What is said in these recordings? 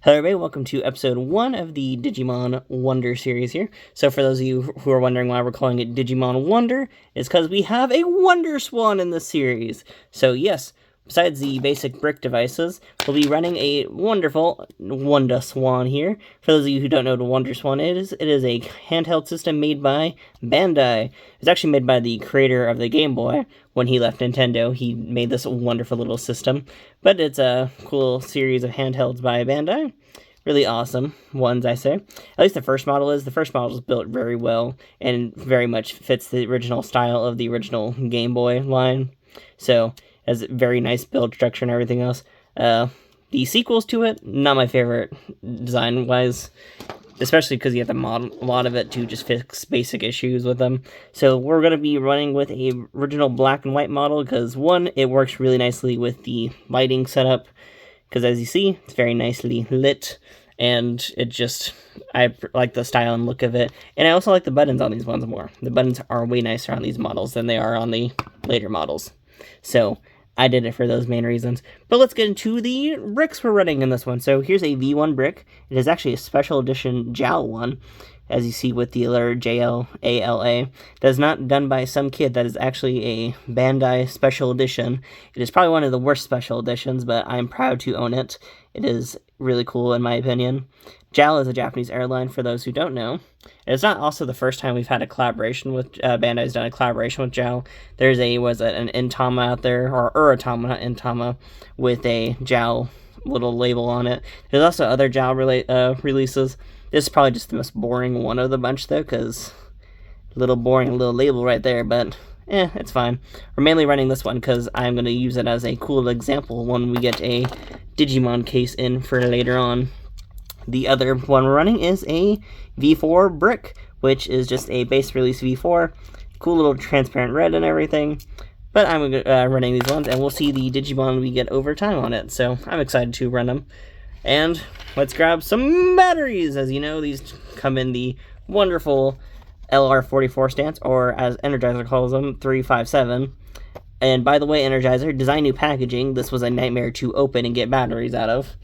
Hello everybody, welcome to episode 1 of the Digimon Wonder series here. So for those of you who are wondering why we're calling it Digimon Wonder, it's because we have a Wonder Swan in the series. So yes, besides the basic brick devices, we'll be running a wonderful Wonder Swan here. For those of you who don't know what a Wonder Swan is, it is a handheld system made by Bandai. It's actually made by the creator of the Game Boy. When he left Nintendo, he made this wonderful little system. But it's a cool series of handhelds by Bandai. Really awesome ones, I say. At least the first model is. The first model is built very well and very much fits the original style of the original Game Boy line. So, has a very nice build structure and everything else. The sequels to it, not my favorite design-wise. Especially because you have to mod a lot of it to just fix basic issues with them. So we're going to be running with a original black and white model because, one, it works really nicely with the lighting setup. Because as you see, it's very nicely lit. And it just, I like the style and look of it. And I also like the buttons on these ones more. The buttons are way nicer on these models than they are on the later models. So I did it for those main reasons. But let's get into the bricks we're running in this one. So here's a V1 brick. It is actually a special edition JAL one, as you see with the letter JLALA. That is not done by some kid. That is actually a Bandai special edition. It is probably one of the worst special editions, but I'm proud to own it. It is really cool in my opinion. JAL is a Japanese airline, for those who don't know. It's not also the first time we've had a collaboration with, Bandai's done a collaboration with JAL. There's an Intama out there, or Uratama, not Intama, with a JAL little label on it. There's also other JAL releases. This is probably just the most boring one of the bunch, though, because a little boring little label right there, but it's fine. We're mainly running this one because I'm going to use it as a cool example when we get a Digimon case in for later on. The other one we're running is a V4 brick, which is just a base release V4. Cool little transparent red and everything. But I'm running these ones, and we'll see the Digimon we get over time on it. So I'm excited to run them. And let's grab some batteries. As you know, these come in the wonderful LR44 stance, or as Energizer calls them, 357. And by the way, Energizer, design new packaging. This was a nightmare to open and get batteries out of.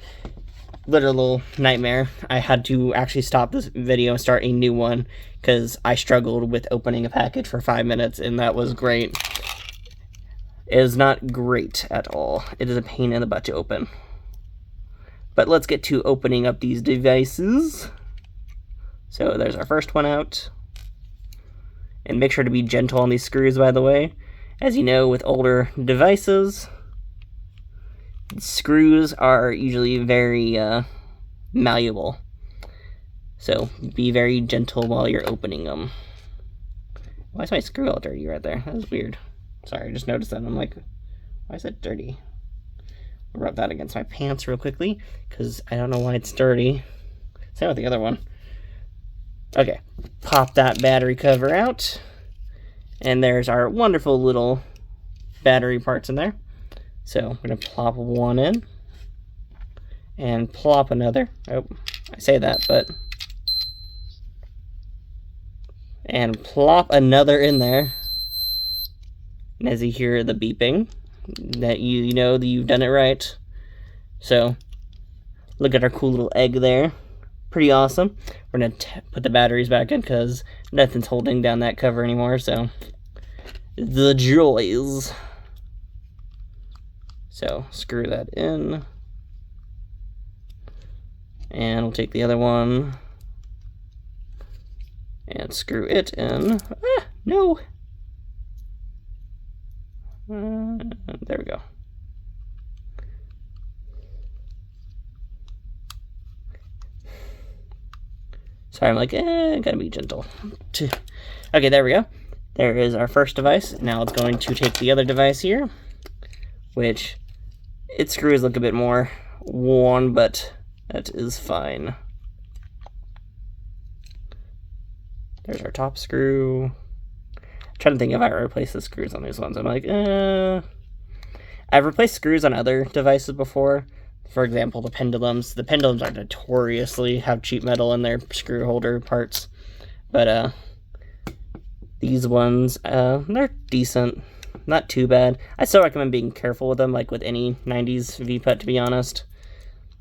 Literal nightmare. I had to actually stop this video and start a new one because I struggled with opening a package for 5 minutes, and that was great. It is not great at all. It is a pain in the butt to open. But let's get to opening up these devices. So there's our first one out. And make sure to be gentle on these screws, by the way. As you know, with older devices, screws are usually very malleable. So be very gentle while you're opening them. Why is my screw all dirty right there? That was weird. Sorry, I just noticed that. I'm like, why is it dirty? I'll rub that against my pants real quickly, because I don't know why it's dirty. Same with the other one. Okay, pop that battery cover out. And there's our wonderful little battery parts in there. So I'm going to plop one in. And plop another. Oh, I say that, but... And plop another in there. And as you hear the beeping, that you know that you've done it right. So, look at our cool little egg there. Pretty awesome. We're going to put the batteries back in because nothing's holding down that cover anymore, so the joys. So, screw that in. And we'll take the other one and screw it in. Ah, no! There we go. Sorry, I'm like, gotta be gentle. Okay, there we go. There is our first device. Now it's going to take the other device here, which its screws look a bit more worn, but that is fine. There's our top screw. Trying to think if I replaced the screws on these ones. I'm like, I've replaced screws on other devices before. For example, the pendulums. The pendulums are notoriously have cheap metal in their screw holder parts. But, these ones, they're decent. Not too bad. I still recommend being careful with them, like with any 90s V-Put, to be honest.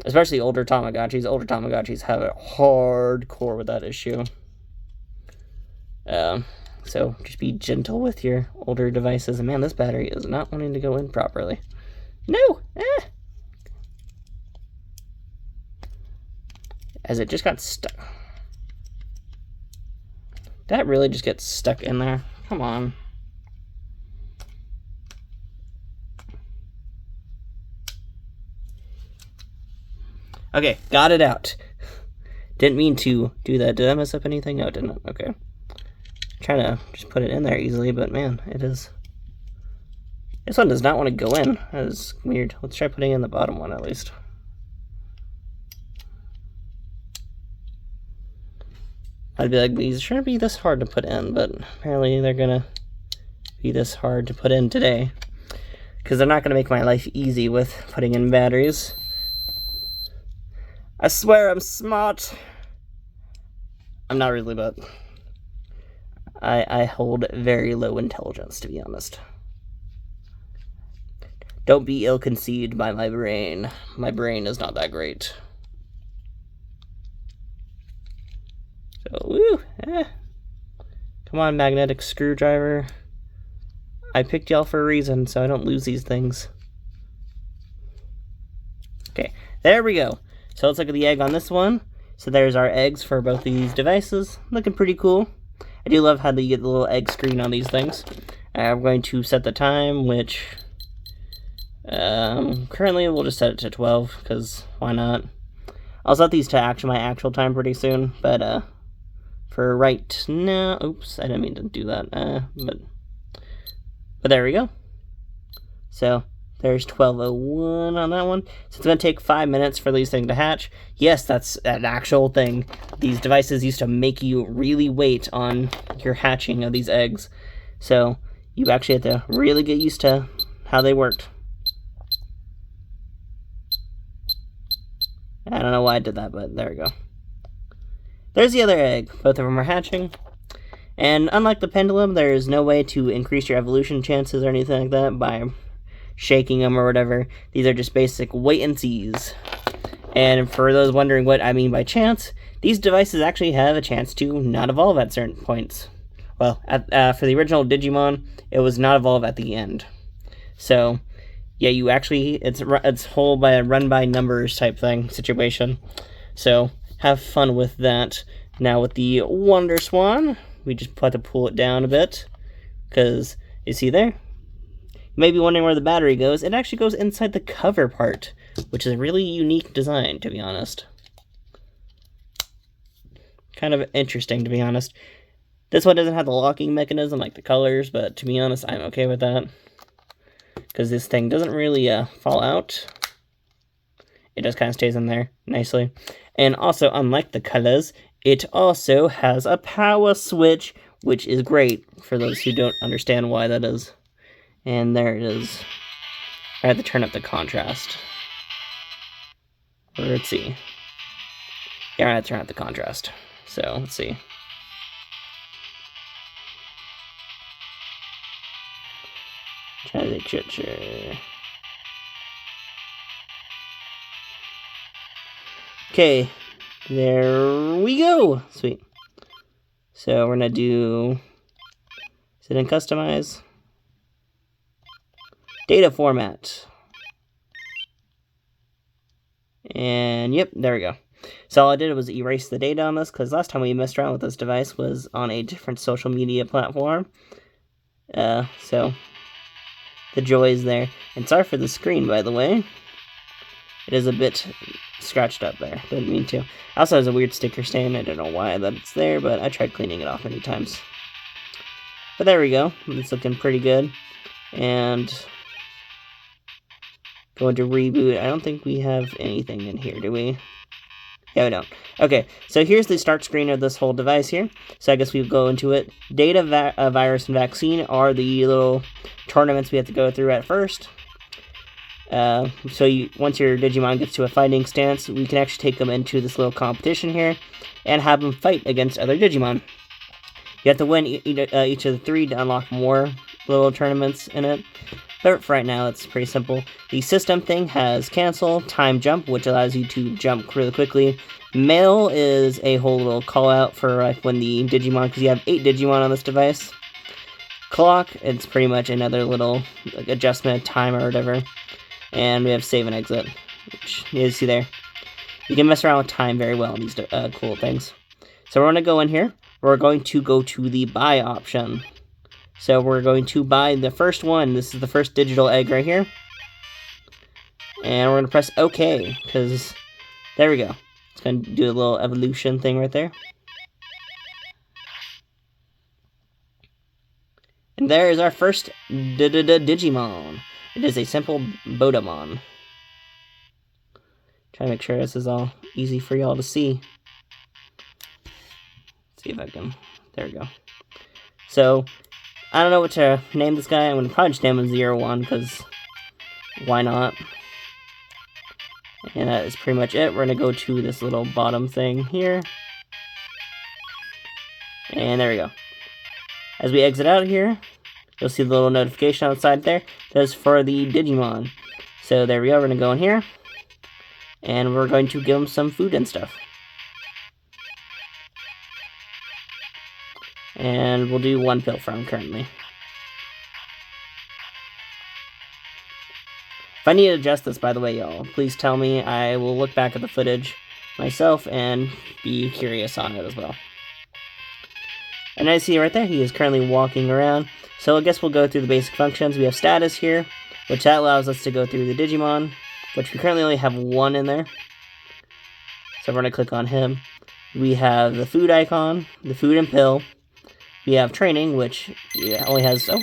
Especially older Tamagotchis. Older Tamagotchis have it hardcore with that issue. So just be gentle with your older devices. And man, this battery is not wanting to go in properly. No! As it just got stuck. That really just gets stuck in there. Come on. Okay, got it out. Didn't mean to do that. Did I mess up anything? No, didn't. Okay. Trying to just put it in there easily, but man, it is. This one does not want to go in. That is weird. Let's try putting in the bottom one at least. I'd be like, these shouldn't be this hard to put in, but apparently they're gonna be this hard to put in today. Because they're not gonna make my life easy with putting in batteries. I swear I'm smart. I'm not really, but I hold very low intelligence, to be honest. Don't be ill-conceived by my brain. My brain is not that great. So, woo! Come on, magnetic screwdriver. I picked y'all for a reason, so I don't lose these things. Okay, there we go. So let's look at the egg on this one. So there's our eggs for both of these devices. Looking pretty cool. I do love how you get the little egg screen on these things. I'm going to set the time, which currently we'll just set it to 12, because why not? I'll set these to my actual time pretty soon, but for right now, oops, I didn't mean to do that, but there we go. So there's 12:01 on that one. So it's going to take 5 minutes for these things to hatch. Yes, that's an actual thing. These devices used to make you really wait on your hatching of these eggs. So you actually have to really get used to how they worked. I don't know why I did that, but there we go. There's the other egg. Both of them are hatching. And unlike the pendulum, there is no way to increase your evolution chances or anything like that by shaking them or whatever. These are just basic wait and sees. And for those wondering what I mean by chance, these devices actually have a chance to not evolve at certain points. Well, for the original Digimon, it was not evolve at the end. So, yeah, you actually, it's whole by a run by numbers type thing situation. So, have fun with that. Now with the Wonder Swan, we just have to pull it down a bit, because you see there? You may be wondering where the battery goes. It actually goes inside the cover part, which is a really unique design, to be honest. Kind of interesting, to be honest. This one doesn't have the locking mechanism like the colors, but to be honest, I'm okay with that. Because this thing doesn't really fall out. It just kind of stays in there nicely. And also, unlike the colors, it also has a power switch, which is great for those who don't understand why that is. And there it is. I have to turn up the contrast. Let's see. Yeah, I have to turn up the contrast. So, let's see. Try to make sure. Okay, there we go. Sweet. So we're gonna do sit and customize data format, and yep, there we go. So all I did was erase the data on this, because last time we messed around with this device was on a different social media platform. So the joy is there. And sorry for the screen, by the way. It is a bit scratched up there. Didn't mean to. Also has a weird sticker stain. I don't know why that's there, but I tried cleaning it off many times. But there we go. It's looking pretty good. And going to reboot. I don't think we have anything in here, do we? Yeah, we don't. Okay, so here's the start screen of this whole device here. So I guess we go into it. Data, virus, and vaccine are the little tournaments we have to go through at first. So once your Digimon gets to a fighting stance, we can actually take them into this little competition here and have them fight against other Digimon. You have to win each of the 3 to unlock more little tournaments in it. But for right now, it's pretty simple. The system thing has cancel, time jump, which allows you to jump really quickly. Mail is a whole little call out for like when the Digimon, because you have 8 Digimon on this device. Clock, it's pretty much another little like, adjustment time or whatever. And we have save and exit, which you see there. You can mess around with time very well in these cool things. So we're going to go in here. We're going to go to the buy option. So we're going to buy the first one. This is the first digital egg right here. And we're going to press OK, because there we go. It's going to do a little evolution thing right there. And there is our first Digimon. It is a simple Bodamon. Try to make sure this is all easy for y'all to see. Let's see if I can. There we go. So, I don't know what to name this guy. I'm going to probably just name him 01, because why not? And that is pretty much it. We're going to go to this little bottom thing here. And there we go. As we exit out of here, you'll see the little notification outside there. That's for the Digimon. So there we go. We're going to go in here. And we're going to give him some food and stuff. And we'll do 1 pill for him currently. If I need to adjust this, by the way, y'all, please tell me. I will look back at the footage myself and be curious on it as well. And I see right there, he is currently walking around. So I guess we'll go through the basic functions. We have status here, which that allows us to go through the Digimon, which we currently only have 1 in there. So we're going to click on him. We have the food icon, the food and pill. We have training, which only has... Oh.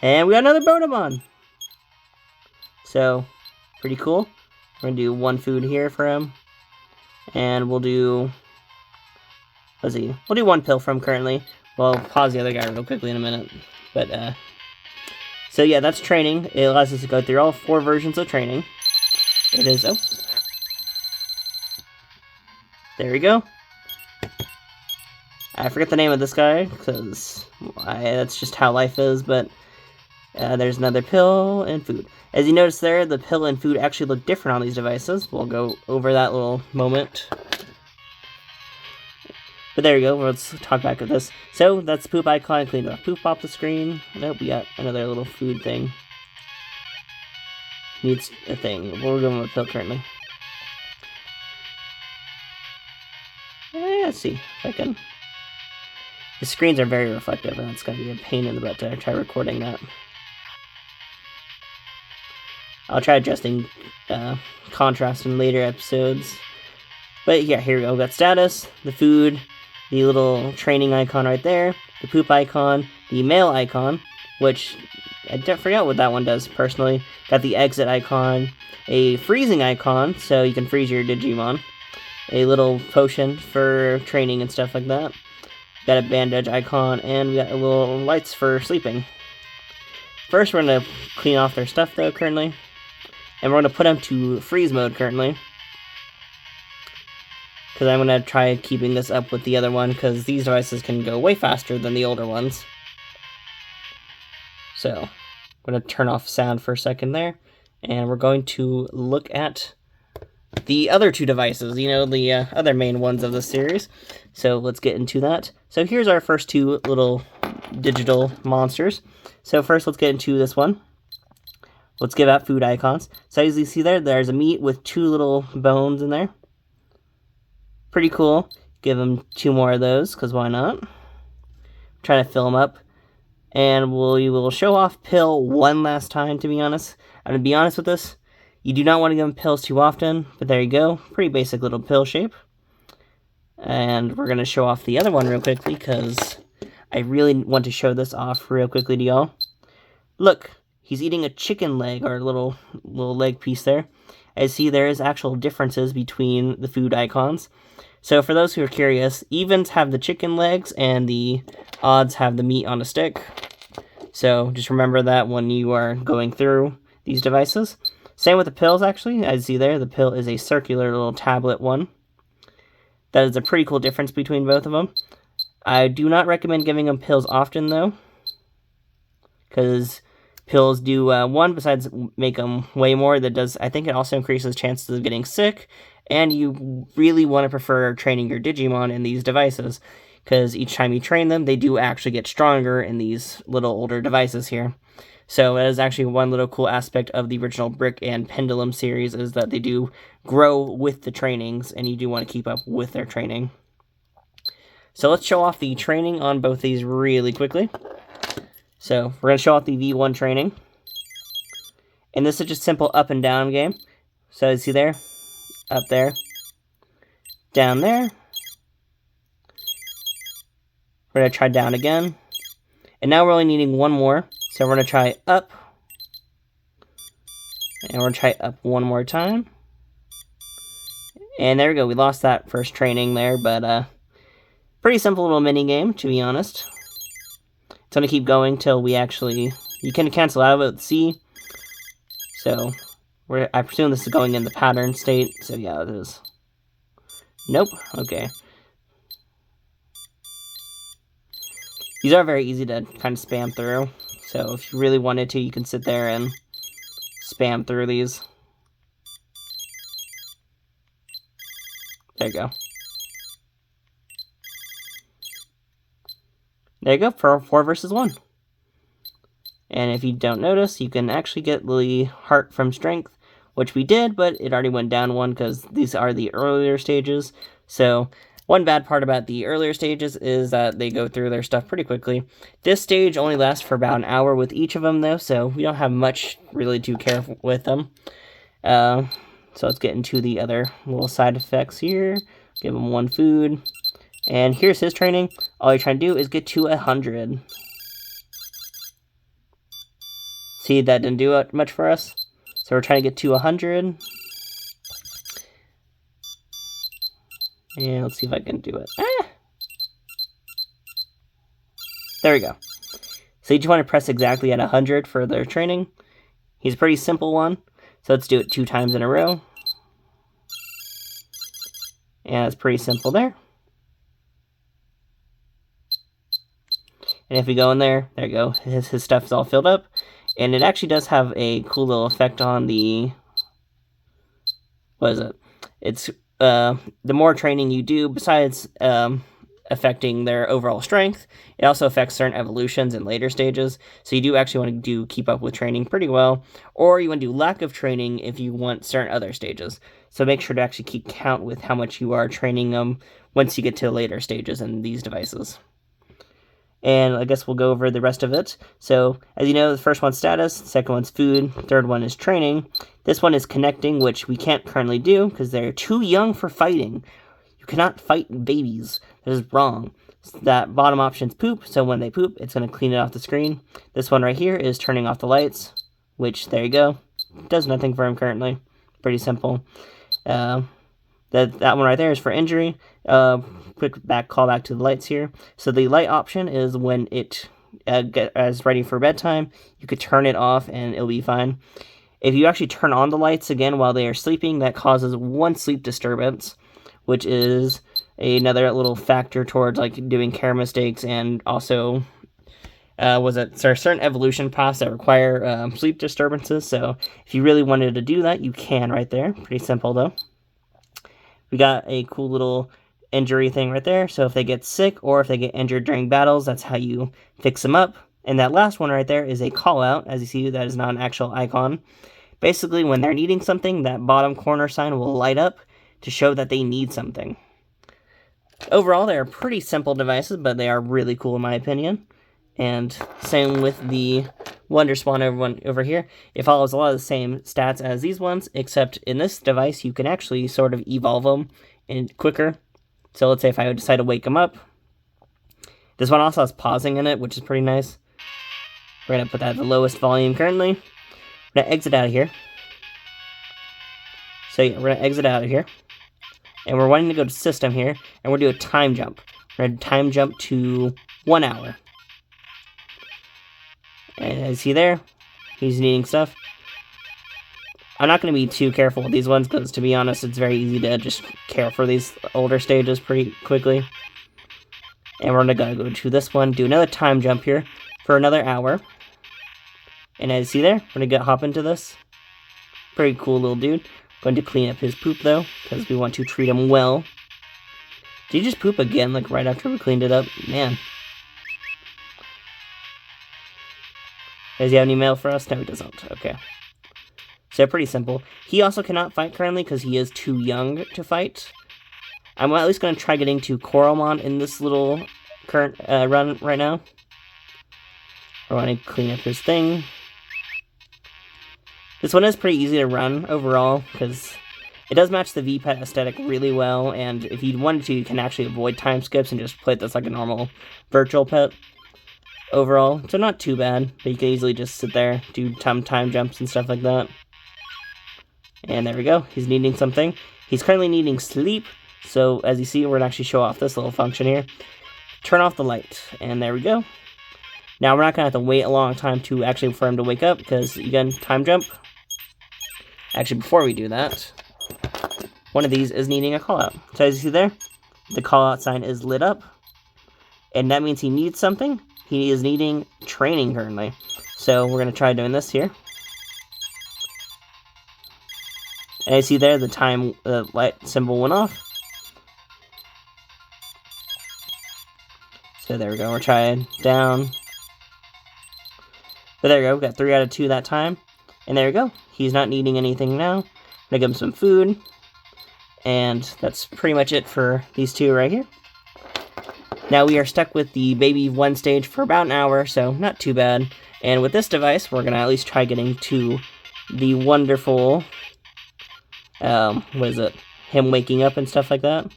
And we got another Bodamon! So, pretty cool. We're going to do 1 food here for him. And we'll do... Let's see. We'll do 1 pill for him currently. Well, pause the other guy real quickly in a minute. But, so yeah, that's training. It allows us to go through all 4 versions of training. It is... Oh. There we go. I forget the name of this guy, because that's just how life is, but there's another pill and food. As you notice there, the pill and food actually look different on these devices. We'll go over that little moment. But there we go, let's talk back at this. So, that's the poop icon, I cleaned up poop off the screen. Nope, we got another little food thing. Needs a thing. We're going with a pill currently. Let's see if I can... The screens are very reflective, and it's going to be a pain in the butt to try recording that. I'll try adjusting contrast in later episodes. But yeah, here we go. We've got status, the food, the little training icon right there, the poop icon, the mail icon, which I forgot what that one does personally. Got the exit icon, a freezing icon, so you can freeze your Digimon, a little potion for training and stuff like that. Got a bandage icon, and we got a little lights for sleeping. First, we're going to clean off their stuff, though, currently. And we're going to put them to freeze mode, currently. Because I'm going to try keeping this up with the other one, because these devices can go way faster than the older ones. So, I'm going to turn off sound for a second there. And we're going to look at the other 2 devices, you know, the other main ones of the series. So let's get into that. So here's our first 2 little digital monsters. So first let's get into this one. Let's give out food icons. So as you see there, there's a meat with 2 little bones in there. Pretty cool. Give them 2 more of those, because why not? Trying to fill them up. And we will show off pill 1 last time, to be honest. I'm going to be honest with this. You do not want to give them pills too often, but there you go. Pretty basic little pill shape. And we're going to show off the other one real quickly, because I really want to show this off real quickly to y'all. Look, he's eating a chicken leg, or a little leg piece there. As you see, there is actual differences between the food icons. So for those who are curious, evens have the chicken legs, and the odds have the meat on a stick. So just remember that when you are going through these devices. Same with the pills, actually. As you see there, the pill is a circular little tablet one. That is a pretty cool difference between both of them. I do not recommend giving them pills often, though. because pills do one, besides make them way more, that does, I think it also increases chances of getting sick, and you really want to prefer training your Digimon in these devices, because each time you train them, they do actually get stronger in these little older devices here. So that is actually one little cool aspect of the original Brick and Pendulum series, is that they do grow with the trainings, and you do want to keep up with their training. So let's show off the training on both these really quickly. So we're going to show off the V1 training. And this is just simple up and down game. So you see there, up there, down there. We're going to try down again. And now we're only needing one more. So we're going to try up. And we're going to try up one more time. And there we go. We lost that first training there, but pretty simple little mini game, to be honest. It's going to keep going till we actually... You can cancel out of it with C. So, I presume this is going in the pattern state. So yeah, it is. Nope. Okay. These are very easy to kind of spam through. So if you really wanted to, you can sit there and spam through these. There you go. There you go, for 4 versus 1. And if you don't notice, you can actually get the heart from strength, which we did, but it already went down 1 because these are the earlier stages. So one bad part about the earlier stages is that they go through their stuff pretty quickly. This stage only lasts for about an hour with each of them, though, so we don't have much really to care with them. So let's get into the other little side effects here. Give them 1 food. And here's his training. All you're trying to do is get to 100. See, that didn't do much for us. So we're trying to get to 100. And let's see if I can do it. There we go. So you just want to press exactly at 100 for their training. He's a pretty simple one. So let's do it 2 times in a row. And it's pretty simple there. And if we go in there, there you go, his stuff is all filled up. And it actually does have a cool little effect on the, what is it? It's, the more training you do, besides affecting their overall strength, it also affects certain evolutions in later stages. So you do actually want to keep up with training pretty well. Or you want to do lack of training if you want certain other stages. So make sure to actually keep count with how much you are training them once you get to later stages in these devices. And I guess we'll go over the rest of it. So, as you know, the first one's status, the second one's food, the third one is training. This one is connecting, which we can't currently do because they're too young for fighting. You cannot fight babies. That is wrong. That bottom option's poop, so when they poop, it's going to clean it off the screen. This one right here is turning off the lights, which, there you go. Does nothing for him currently. Pretty simple. That one right there is for injury. Quick callback to the lights here. So the light option is when it is ready for bedtime, you could turn it off and it'll be fine. If you actually turn on the lights again while they are sleeping, that causes 1 sleep disturbance, which is another little factor towards like doing care mistakes, and also there are certain evolution paths that require sleep disturbances. So if you really wanted to do that, you can right there. Pretty simple though. We got a cool little injury thing right there. So if they get sick or if they get injured during battles, that's how you fix them up. And that last one right there is a call out. As you see, that is not an actual icon. Basically, when they're needing something, that bottom corner sign will light up to show that they need something. Overall, they are pretty simple devices, but they are really cool in my opinion. And same with the Wonder Swan over here. It follows a lot of the same stats as these ones, except in this device, you can actually sort of evolve them quicker. So let's say if I would decide to wake them up. This one also has pausing in it, which is pretty nice. We're going to put that at the lowest volume currently. We're going to exit out of here. So yeah, we're going to exit out of here. And we're wanting to go to system here, and we're going to do a time jump. We're going to time jump to 1 hour. And as you see there, he's needing stuff. I'm not going to be too careful with these ones, because to be honest, it's very easy to just care for these older stages pretty quickly. And we're going to go to this one, do another time jump here for another hour. And as you see there, we're going to hop into this. Pretty cool little dude. Going to clean up his poop, though, because we want to treat him well. Did he just poop again, like, right after we cleaned it up? Man. Does he have any mail for us? No, he doesn't. Okay. So, pretty simple. He also cannot fight currently because he is too young to fight. I'm at least going to try getting to Coromon in this little current run right now. I want to clean up his thing. This one is pretty easy to run overall, because it does match the V-Pet aesthetic really well, and if you wanted to, you can actually avoid time skips and just play this like a normal virtual pet overall. So not too bad, but you can easily just sit there, do time jumps and stuff like that. And there we go, he's needing something. He's currently needing sleep, so as you see, we're going to actually show off this little function here. Turn off the light, and there we go. Now, we're not going to have to wait a long time to actually for him to wake up, because, again, time jump. Actually, before we do that, one of these is needing a call-out. So as you see there, the call-out sign is lit up, and that means he needs something. He is needing training currently. So we're going to try doing this here. And you see there, the time light symbol went off. So there we go, we're trying down. But there we go, we got 3 out of 2 that time. And there we go, he's not needing anything now. I'm gonna give him some food. And that's pretty much it for these two right here. Now we are stuck with the baby 1 stage for about an hour, so not too bad. And with this device, we're gonna at least try getting to the wonderful, what is it? Him waking up and stuff like that.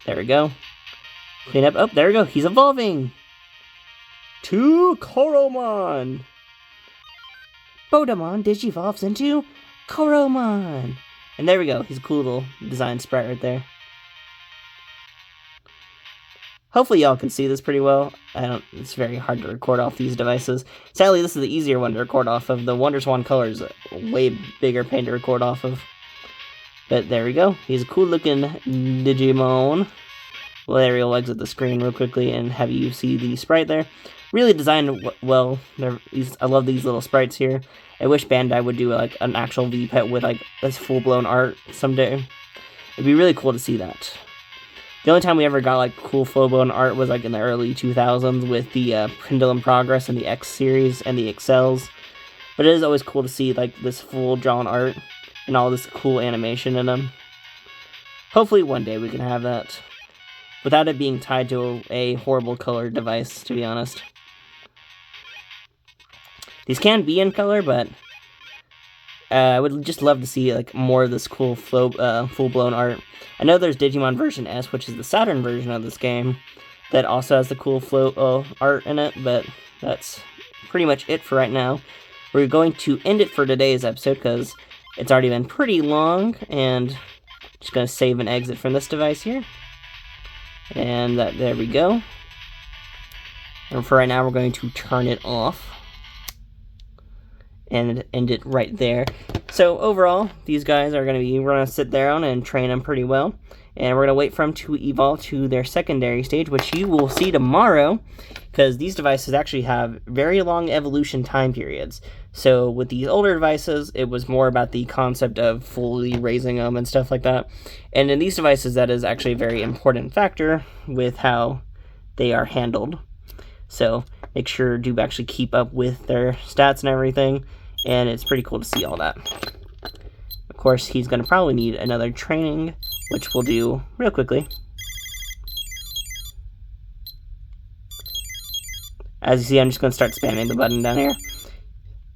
There we go. Clean up. Oh, there we go. He's evolving to Coromon. Bodamon digivolves into Coromon. And there we go. He's a cool little design sprite right there. Hopefully y'all can see this pretty well. It's very hard to record off these devices. Sadly, this is the easier one to record off of. The Wonderswan color is a way bigger pain to record off of. But there we go. He's a cool looking Digimon. Well, there we'll exit the screen real quickly and have you see the sprite there. Really designed well. I love these little sprites here. I wish Bandai would do like an actual V-Pet with like this full-blown art someday. It'd be really cool to see that. The only time we ever got like cool full-blown art was like in the early 2000s with the Pendulum Progress and the X series and the Excels. But it is always cool to see like this full drawn art and all this cool animation in them. Hopefully one day we can have that. Without it being tied to a horrible colored device, to be honest. These can be in color, but I would just love to see like more of this cool full-blown art. I know there's Digimon version S, which is the Saturn version of this game, that also has the cool art in it, but that's pretty much it for right now. We're going to end it for today's episode, because it's already been pretty long, and just going to save and exit from this device here. And there we go. And for right now, we're going to turn it off. And end it right there. So overall, these guys are going to we're going to sit down and train them pretty well. And we're going to wait for them to evolve to their secondary stage, which you will see tomorrow, because these devices actually have very long evolution time periods. So with these older devices, it was more about the concept of fully raising them and stuff like that. And in these devices, that is actually a very important factor with how they are handled. So make sure to actually keep up with their stats and everything, and it's pretty cool to see all that. Of course, he's going to probably need another training, which we'll do real quickly. As you see, I'm just going to start spamming the button down here.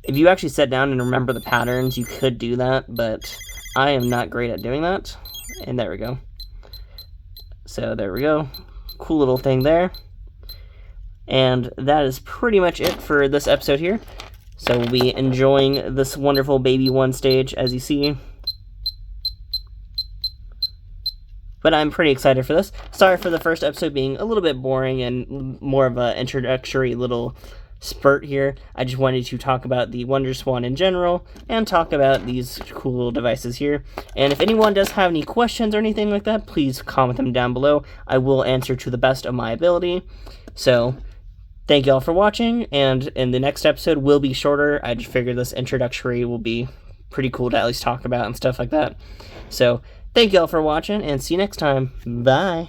If you actually sit down and remember the patterns, you could do that, but I am not great at doing that. And there we go. So there we go. Cool little thing there. And that is pretty much it for this episode here. So we'll be enjoying this wonderful baby 1 stage, as you see. But I'm pretty excited for this. Sorry for the first episode being a little bit boring and more of an introductory little spurt here. I just wanted to talk about the Wonderswan in general and talk about these cool little devices here. And if anyone does have any questions or anything like that, please comment them down below. I will answer to the best of my ability. So thank you all for watching, and in the next episode will be shorter. I just figured this introductory will be pretty cool to at least talk about and stuff like that. So, thank you all for watching, and see you next time. Bye!